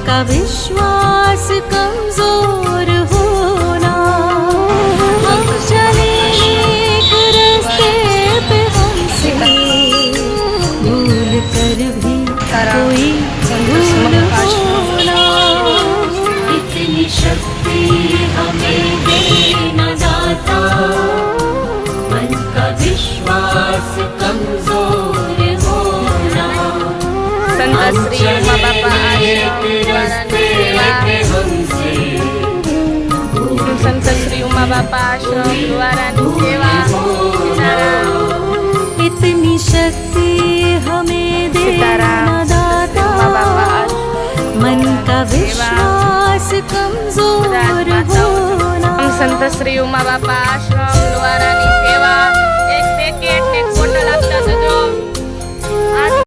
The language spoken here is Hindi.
का विश्वास कमजोर होना। हम चले एक रास्ते पे हमसे भूल कर भी कोई भूल होना। इतनी शक्ति हमें देना दाता, मन का विश्वास कमजोर होना। संत श्री उमा बापा संत श्री उमा बापा आश्रम द्वारानी सेवा। इतनी शक्ति हमें देना दाता, मन का विश्वास कमजोर होना। संत श्री उमा बापा आश्रम द्वारानी